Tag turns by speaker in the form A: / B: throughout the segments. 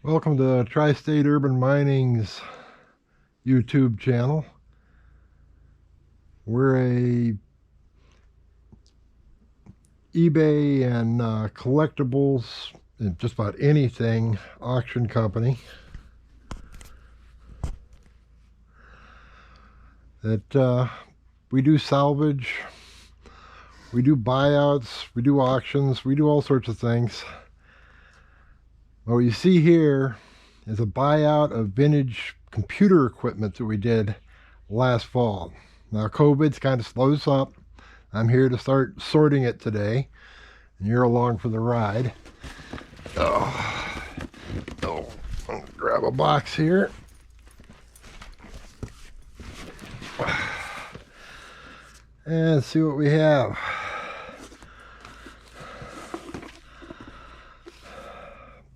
A: Welcome to Tri-State Urban Mining's YouTube channel. We're a eBay and collectibles and just about anything auction company that we do salvage, we do buyouts, we do auctions, we do all sorts of things. What you see here is a buyout of vintage computer equipment that we did last fall. Now COVID's kind of slowed us up. I'm here to start sorting it today, and you're along for the ride. Oh, I'm gonna grab a box here. And see what we have.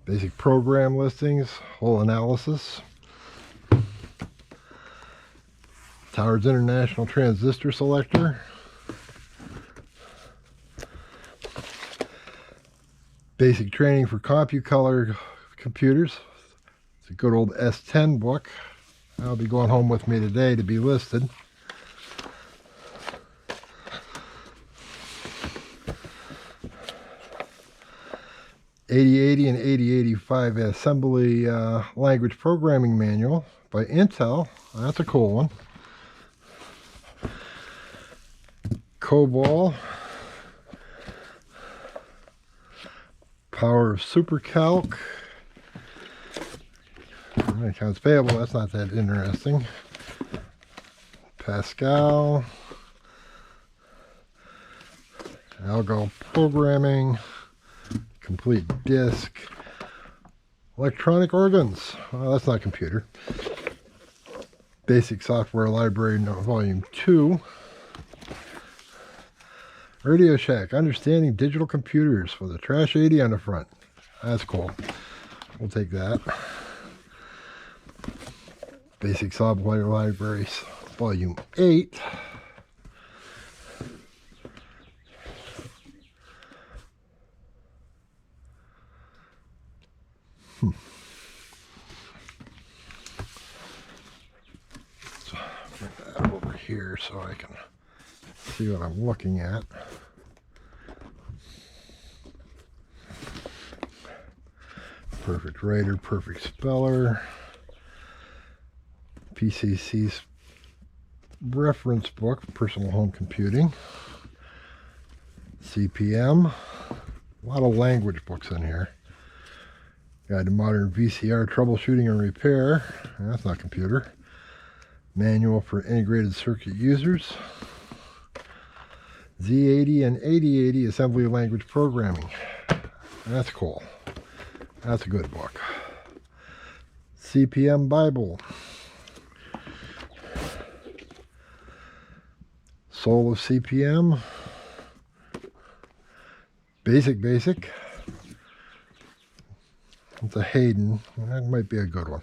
A: Basic program listings, whole analysis. Towers International Transistor Selector. Basic training for CompuColor computers. It's a good old S10 book. I'll be going home with me today to be listed. '8080 and '8085 assembly language programming manual by Intel. That's a cool one. COBOL. Power of SuperCalc. Accounts payable, that's not that interesting. Pascal. Algo programming. Complete disk. Electronic organs. Well, that's not computer. Basic software library, volume 2. Radio Shack, understanding digital computers with a Trash 80 on the front. That's cool. We'll take that. Basic software libraries, volume 8. So bring that over here so I can see what I'm looking at. Perfect writer, perfect speller. PCC's reference book, personal home computing. CPM. A lot of language books in here. Guide to modern VCR troubleshooting and repair. That's not computer. Manual for integrated circuit users. Z80 and 8080 assembly language programming. That's cool. That's a good book. CPM Bible. Soul of CPM. Basic. It's a Hayden. That might be a good one.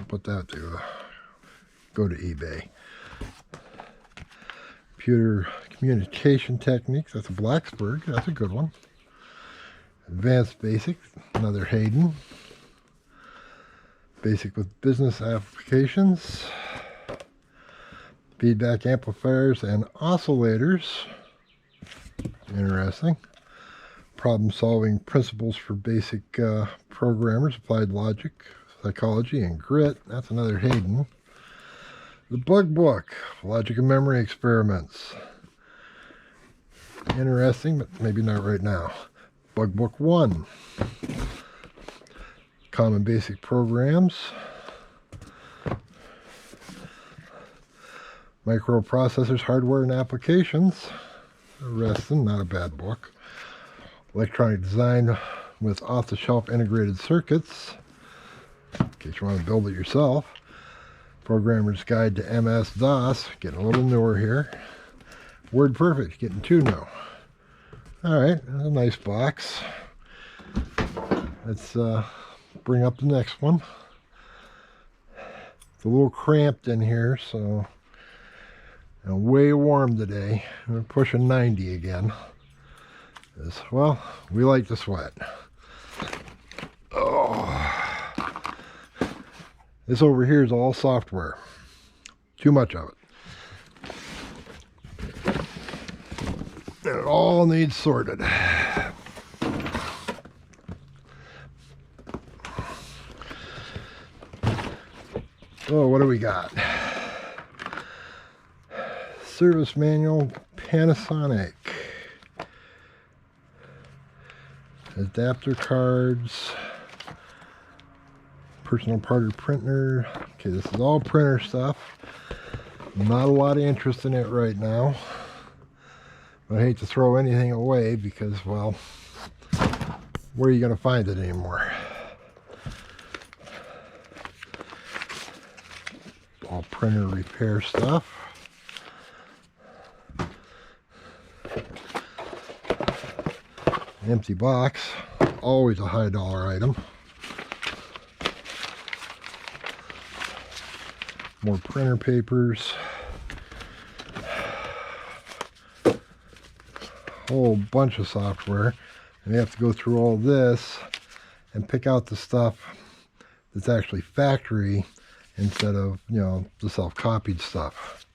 A: Put that to go to eBay. Computer communication techniques. That's a Blacksburg. That's a good one. Advanced Basic. Another Hayden. Basic with business applications. Feedback amplifiers and oscillators. Interesting. Problem solving principles for basic programmers, applied logic, psychology, and grit. That's another Hayden. The Bug Book, logic and memory experiments. Interesting, but maybe not right now. Bug Book 1. Common basic programs. Microprocessors, hardware, and applications. Interesting, not a bad book. Electronic design with off-the-shelf integrated circuits, in case you want to build it yourself. Programmer's Guide to MS-DOS, getting a little newer here. WordPerfect, getting 2 new. Alright, a nice box. Let's bring up the next one. It's a little cramped in here, so and way warm today. We're pushing 90 again. Well, we like to sweat. Oh, This over here is all software. Too much of it. And it all needs sorted. So what do we got? Service manual, Panasonic. Adapter cards. Personal parter printer. Okay, this is all printer stuff. Not a lot of interest in it right now. But I hate to throw anything away because, well, where are you going to find it anymore? All printer repair stuff. Empty box, always a high dollar item. More printer papers. Whole bunch of software. And you have to go through all this and pick out the stuff that's actually factory instead of, you know, the self-copied stuff.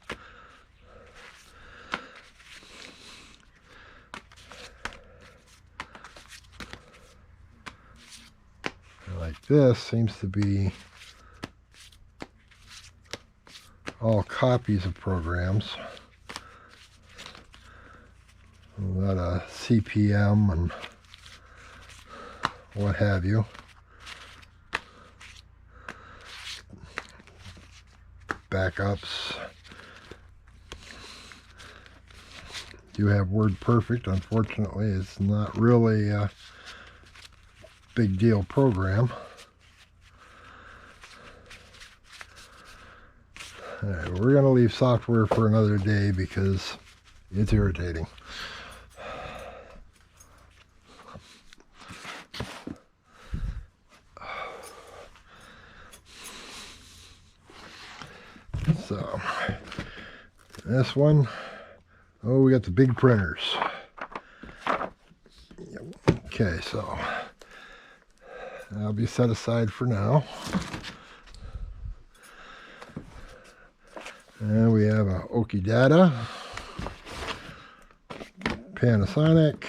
A: Like this seems to be all copies of programs. A lot of CPM and what have you. Backups. Do have WordPerfect. Unfortunately, it's not really a big deal program. All right, we're going to leave software for another day because it's irritating. So, this one, oh, we got the big printers. Okay, so that'll be set aside for now. And we have a Oki Data, Panasonic,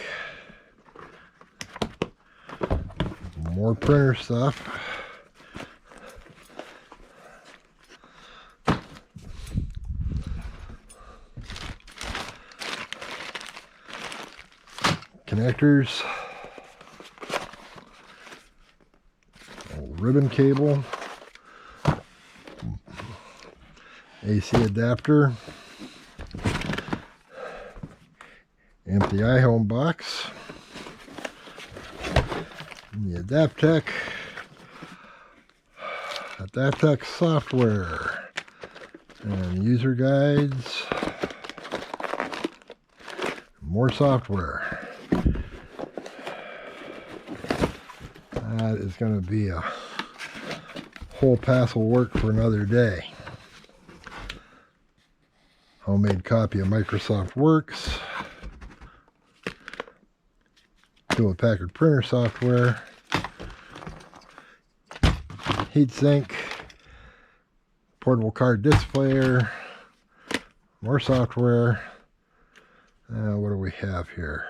A: more printer stuff. Connectors, ribbon cable, AC adapter, empty iHome box, and the Adaptec software, and user guides, more software. That is going to be a whole passel work for another day. Homemade copy of Microsoft Works. Hewlett-Packard printer software. Heatsink. Portable card displayer. More software. What do we have here?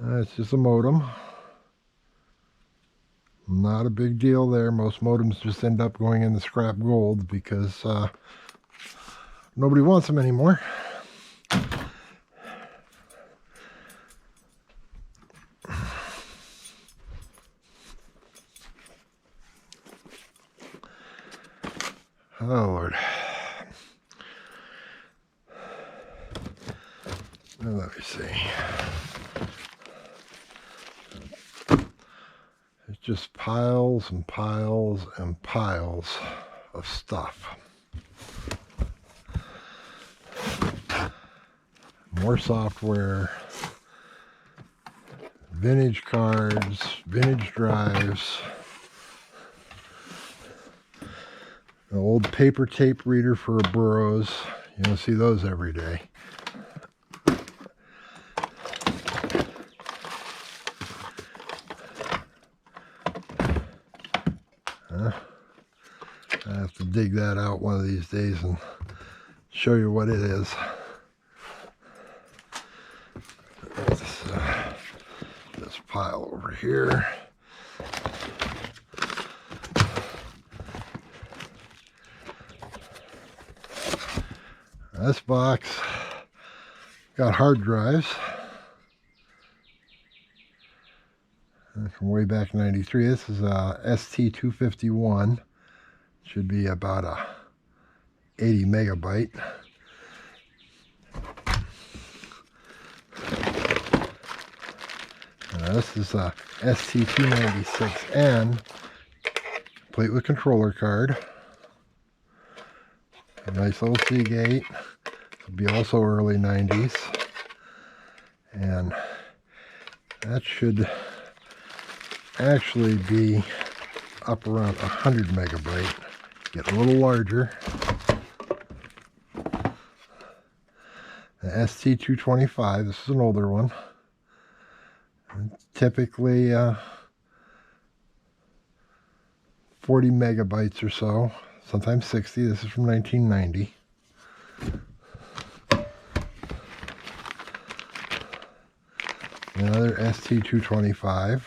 A: It's just a modem. Not a big deal there. Most modems just end up going in the scrap gold because nobody wants them anymore. Oh, Lord. Now, let me see. It's just piles and piles and piles of stuff. More software, vintage cards, vintage drives, an old paper tape reader for a Burroughs. You don't see those every day. dig that out one of these days and show you what it is. This pile over here. This box got hard drives from way back in '93. This is a ST251. Should be about a 80 megabyte. This is a ST296N, complete with controller card. A nice little Seagate. It'll be also early 90s. And that should actually be up around 100 megabyte. Get a little larger. The ST225, this is an older one. Typically 40 megabytes or so, sometimes 60. This is from 1990. Another ST225.